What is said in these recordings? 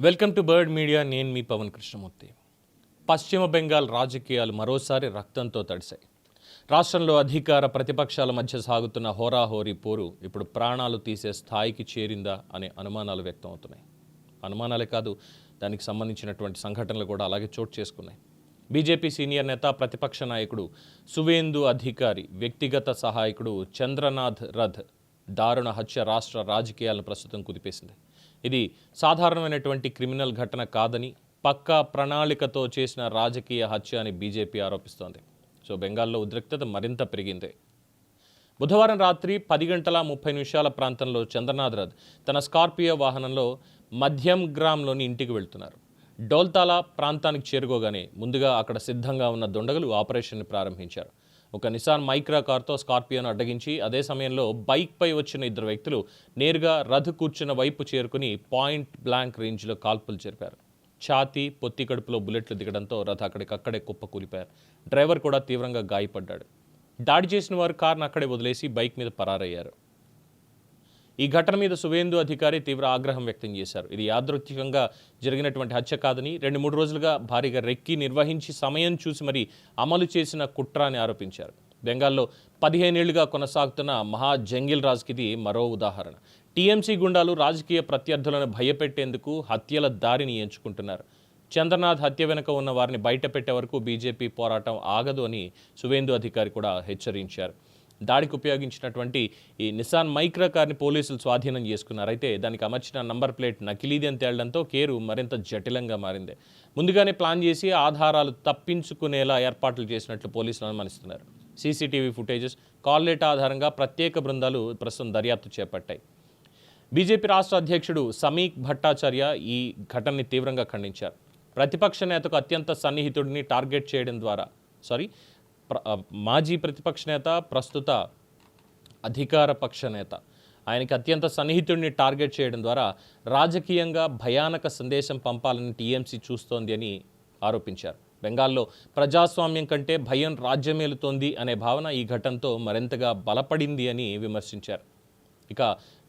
Welcome to bird media. నేను మీ పవన్ కృష్ణమూర్తి. పశ్చిమ బెంగాల్ రాజకీయాలు మరోసారి రక్తంతో తడిశాయి. రాష్ట్రంలో అధికార ప్రతిపక్షాల మధ్య సాగుతున్న హోరాహోరీ పోరు ఇప్పుడు ప్రాణాలు తీసే స్థాయికి చేరిందా అనే అనుమానాలు వ్యక్తం అవుతున్నాయి. అనుమానాలే కాదు, దానికి సంబంధించినటువంటి సంఘటనలు కూడా అలాగే చోటు చేసుకున్నాయి. బీజేపీ సీనియర్ నేత, ప్రతిపక్ష నాయకుడు సువేందు అధికారి వ్యక్తిగత సహాయకుడు చంద్రనాథ్ రథ్ దారుణ హత్య రాష్ట్ర రాజకీయాలను ప్రస్తుతం కుదిపేసింది. ఇది సాధారణమైనటువంటి క్రిమినల్ ఘటన కాదని, పక్కా ప్రణాళికతో చేసిన రాజకీయ హత్య అని బీజేపీ ఆరోపిస్తోంది. సో బెంగాల్లో ఉద్రిక్తత మరింత పెరిగింది. బుధవారం రాత్రి 10:30 ప్రాంతంలో చంద్రనాథ్ రథ్ తన స్కార్పియో వాహనంలో మధ్యం గ్రామ్లోని ఇంటికి వెళ్తున్నారు. డోల్తాలా ప్రాంతానికి చేరుకోగానే ముందుగా అక్కడ సిద్ధంగా ఉన్న దుండగులు ఆపరేషన్ని ప్రారంభించారు. ఒక నిసాన్ మైక్రా కార్తో స్కార్పియోను అడ్డగించి అదే సమయంలో బైక్పై వచ్చిన ఇద్దరు వ్యక్తులు నేరుగా రథ్ కూర్చున్న వైపు చేరుకుని పాయింట్ బ్లాంక్ రేంజ్లో కాల్పులు జరిపారు. ఛాతీ, పొత్తి కడుపులో బుల్లెట్లు దిగడంతో రథ్ అక్కడికక్కడే కుప్పకూలిపారు. డ్రైవర్ కూడా తీవ్రంగా గాయపడ్డాడు. దాడి చేసిన వారు కారును అక్కడే వదిలేసి బైక్ మీద పరారయ్యారు. ఈ ఘటన మీద సువేందు అధికారి తీవ్ర ఆగ్రహం వ్యక్తం చేశారు. ఇది యాదృచ్ఛికంగా జరిగినటువంటి హత్య కాదని, 2-3 రోజులుగా భారీగా రెక్కి నిర్వహించి సమయం చూసి మరీ అమలు చేసిన కుట్ర అని ఆరోపించారు. బెంగాల్లో 15 ఏళ్లుగా కొనసాగుతున్న మహా జంగిల్ రాజ్కి ఇది మరో ఉదాహరణ. టీఎంసీ గుండాలు రాజకీయ ప్రత్యర్థులను భయపెట్టేందుకు హత్యల దారిని ఎంచుకుంటున్నారు. చంద్రనాథ్ హత్య వెనుక ఉన్న వారిని బయట పెట్టే వరకు బీజేపీ పోరాటం ఆగదు అని సువేందు అధికారి కూడా హెచ్చరించారు. దాడికి ఉపయోగించినటువంటి ఈ నిసాన్ మైక్రా కార్ని పోలీసులు స్వాధీనం చేసుకున్నారు. అయితే దానికి అమర్చిన నంబర్ ప్లేట్ నకిలీది అని తేలడంతో కేరు మరింత జటిలంగా మారింది. ముందుగానే ప్లాన్ చేసి ఆధారాలు తప్పించుకునేలా ఏర్పాట్లు చేసినట్లు పోలీసులు అనుమానిస్తున్నారు. సీసీటీవీ ఫుటేజెస్, కాల్ డేటా ఆధారంగా ప్రత్యేక బృందాలు ప్రస్తుతం దర్యాప్తు చేపట్టాయి. బీజేపీ రాష్ట్ర అధ్యక్షుడు సమీక్ భట్టాచార్య ఈ ఘటనని తీవ్రంగా ఖండించారు. ప్రతిపక్ష నేతకు అత్యంత సన్నిహితుడిని టార్గెట్ చేయడం ద్వారా మాజీ ప్రతిపక్ష నేత, ప్రస్తుత అధికార పక్ష నేత, ఆయనకి అత్యంత సన్నిహితుడిని టార్గెట్ చేయడం ద్వారా రాజకీయంగా భయానక సందేశం పంపాలని టీఎంసీ చూస్తోంది అని ఆరోపించారు. బెంగాల్లో ప్రజాస్వామ్యం కంటే భయం రాజ్యమేలుతోంది అనే భావన ఈ ఘటనతో మరింతగా బలపడింది అని విమర్శించారు. ఇక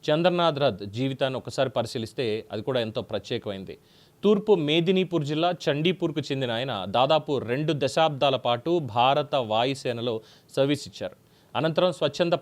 చంద్రనాథ్ రథ్ జీవితాన్ని ఒకసారి పరిశీలిస్తే అది కూడా ఎంతో ప్రత్యేకమైంది. తూర్పు మేదినీపూర్ జిల్లా చండీపూర్కు చెందిన ఆయన దాదాపు 2 దశాబ్దాల పాటు భారత వాయుసేనలో సర్వీస్ ఇచ్చారు. అనంతరం స్వచ్ఛంద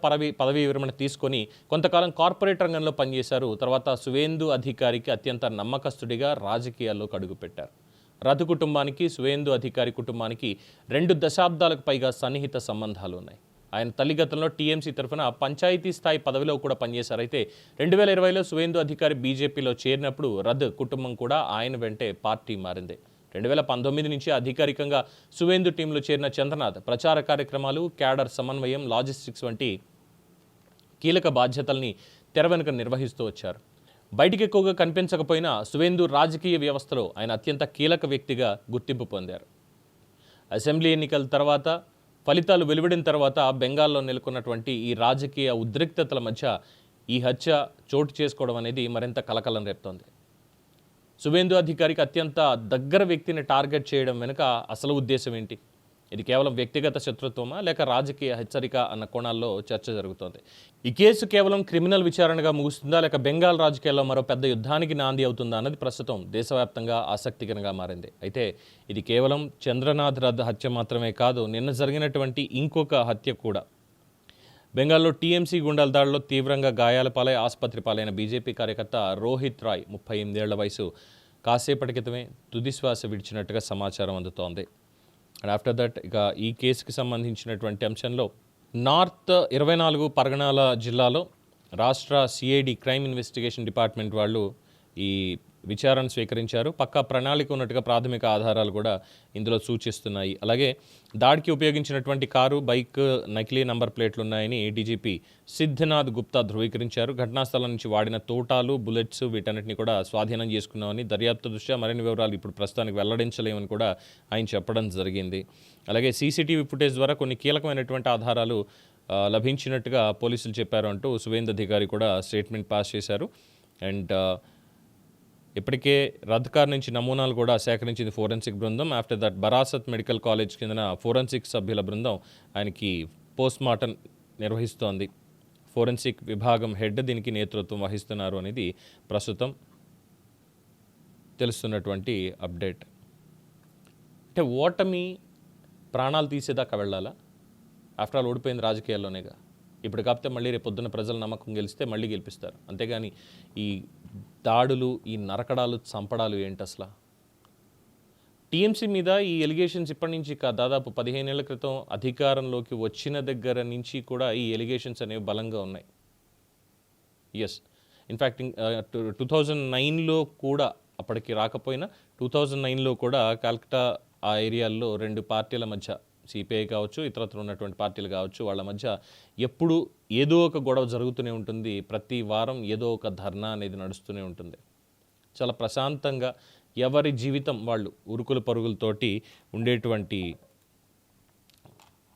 పదవీ విరమణ తీసుకొని కొంతకాలం కార్పొరేట్ రంగంలో పనిచేశారు. తర్వాత సువేందు అధికారికి అత్యంత నమ్మకస్తుడిగా రాజకీయాల్లోకి అడుగుపెట్టారు. రథ్ కుటుంబానికి, సువేందు అధికారి కుటుంబానికి 2 దశాబ్దాలకు పైగా సన్నిహిత సంబంధాలు ఉన్నాయి. ఆయన తల్లి గతంలో టీఎంసీ తరఫున పంచాయతీ స్థాయి పదవిలో కూడా పనిచేశారు. అయితే 2020లో సువేందు అధికారి బీజేపీలో చేరినప్పుడు రథ్ కుటుంబం కూడా ఆయన వెంటే పార్టీ మారింది. 2019 నుంచి అధికారికంగా సువేందు టీంలో చేరిన చంద్రనాథ్ ప్రచార కార్యక్రమాలు, క్యాడర్ సమన్వయం, లాజిస్టిక్స్ వంటి కీలక బాధ్యతల్ని తెర వెనుక నిర్వహిస్తూ వచ్చారు. బయటికి ఎక్కువగా కనిపించకపోయినా సువేందు రాజకీయ వ్యవస్థలో ఆయన అత్యంత కీలక వ్యక్తిగా గుర్తింపు పొందారు. అసెంబ్లీ ఎన్నికల తర్వాత, ఫలితాలు వెలువడిన తర్వాత బెంగాల్లో నెలకొన్నటువంటి ఈ రాజకీయ ఉద్రిక్తతల మధ్య ఈ హత్య చోటు చేసుకోవడం అనేది మరింత కలకలం రేపుతోంది. సువేందు అధికారికి అత్యంత దగ్గర వ్యక్తిని టార్గెట్ చేయడం వెనుక అసలు ఉద్దేశం ఏంటి? ఇది కేవలం వ్యక్తిగత శత్రుత్వమా, లేక రాజకీయ హెచ్చరిక అన్న కోణాల్లో చర్చ జరుగుతోంది. ఈ కేసు కేవలం క్రిమినల్ విచారణగా ముగుస్తుందా, లేక బెంగాల్ రాజకీయాల్లో మరో పెద్ద యుద్ధానికి నాంది అవుతుందా అన్నది ప్రస్తుతం దేశవ్యాప్తంగా ఆసక్తికరంగా మారింది. అయితే ఇది కేవలం చంద్రనాథ్ రథ్ హత్య మాత్రమే కాదు, నిన్న జరిగినటువంటి ఇంకొక హత్య కూడా. బెంగాల్లో టీఎంసీ గుండాల దాడిలో తీవ్రంగా గాయాల పాలై ఆసుపత్రి పాలైన బీజేపీ కార్యకర్త రోహిత్ రాయ్ 38 ఏళ్ల వయసు కాసేపటి క్రితమే తుదిశ్వాస విడిచినట్టుగా సమాచారం అందుతోంది. అండ్ ఆఫ్టర్ దట్ ఇక ఈ కేసుకి సంబంధించినటువంటి అంశంలో నార్త్ 24 పరగణాల జిల్లాలో రాష్ట్ర సిఐడి క్రైమ్ ఇన్వెస్టిగేషన్ డిపార్ట్మెంట్ వాళ్ళు ఈ విచారణ స్వీకరించారు. పక్కా ప్రణాళిక ఉన్నట్టుగా ప్రాథమిక ఆధారాలు కూడా ఇందులో సూచిస్తున్నాయి. అలాగే దాడికి ఉపయోగించినటువంటి కారు, బైక్ నకిలీ నంబర్ ప్లేట్లు ఉన్నాయని డీజీపీ సిద్ధనాథ్ గుప్తా ధృవీకరించారు. ఘటనా స్థలం నుంచి వాడిన తోటాలు, బుల్లెట్స్ వీటన్నిటిని కూడా స్వాధీనం చేసుకున్నామని, దర్యాప్తు దృష్ట్యా మరిన్ని వివరాలు ఇప్పుడు ప్రస్తుతానికి వెల్లడించలేమని కూడా ఆయన చెప్పడం జరిగింది. అలాగే సీసీటీవీ ఫుటేజ్ ద్వారా కొన్ని కీలకమైనటువంటి ఆధారాలు లభించినట్టుగా పోలీసులు చెప్పారు అంటూ సువేందు అధికారి కూడా స్టేట్మెంట్ పాస్ చేశారు. అండ్ ఇప్పటికే రథ్ కార్ నుంచి నమూనాలు కూడా సేకరించింది ఫోరెన్సిక్ బృందం. After that Barasat medical college కింద ఫోరెన్సిక్ సభ్యుల బృందం ఆయనకి పోస్ట్ మార్టం నిర్వహిస్తోంది. ఫోరెన్సిక్ విభాగం హెడ్ దీనికి నేతృత్వం వహిస్తున్నారు అనేది ప్రస్తుతం తెలుస్తున్నటువంటి అప్డేట్. అంటే ఓటమి ప్రాణాలు తీసేదాకా వెళ్ళాలా? ఆఫ్టర్ ఆల్ ఓడిపోయింది రాజకీయాల్లోనేగా. ఇప్పుడు కాకపోతే మళ్ళీ రేపు పొద్దున్న ప్రజల నమ్మకం గెలిస్తే మళ్ళీ గెలిపిస్తారు. అంతేగాని ఈ దాడులు, ఈ నరకడాలు, చంపడాలు ఏంటి అసలు? టీఎంసీ మీద ఈ ఎలిగేషన్స్ ఇప్పటి నుంచి దాదాపు 15 ఏళ్ల క్రితం అధికారంలోకి వచ్చిన దగ్గర నుంచి కూడా ఈ ఎలిగేషన్స్ అనేవి బలంగా ఉన్నాయి. ఎస్, ఇన్ఫ్యాక్ట్ 2009లో కూడా, అప్పటికి రాకపోయినా 2009లో కూడా కాల్కటా ఆ ఏరియాల్లో 2 పార్టీల మధ్య, సిపిఐ కావచ్చు, ఇతరత్ర ఉన్నటువంటి పార్టీలు కావచ్చు, వాళ్ళ మధ్య ఎప్పుడు ఏదో ఒక గొడవ జరుగుతూనే ఉంటుంది. ప్రతి వారం ఏదో ఒక ధర్నా అనేది నడుస్తూనే ఉంటుంది. చాలా ప్రశాంతంగా ఎవరి జీవితం వాళ్ళు ఉరుకుల పరుగులతోటి ఉండేటువంటి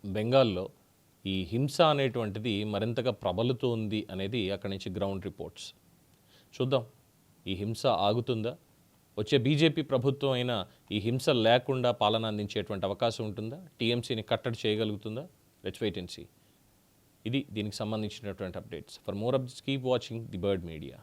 బెంగాల్లో ఈ హింస అనేటువంటిది మరింతగా ప్రబలుతోంది అనేది అక్కడి నుంచి గ్రౌండ్ రిపోర్ట్స్. చూద్దాం, ఈ హింస ఆగుతుందా? వచ్చే బీజేపీ ప్రభుత్వం అయినా ఈ హింస లేకుండా పాలన అందించేటువంటి అవకాశం ఉంటుందా? టీఎంసీని కట్టడి చేయగలుగుతుందా? Let's wait and see. ఇది దీనికి సంబంధించినటువంటి updates. For more updates keep watching the Bird media.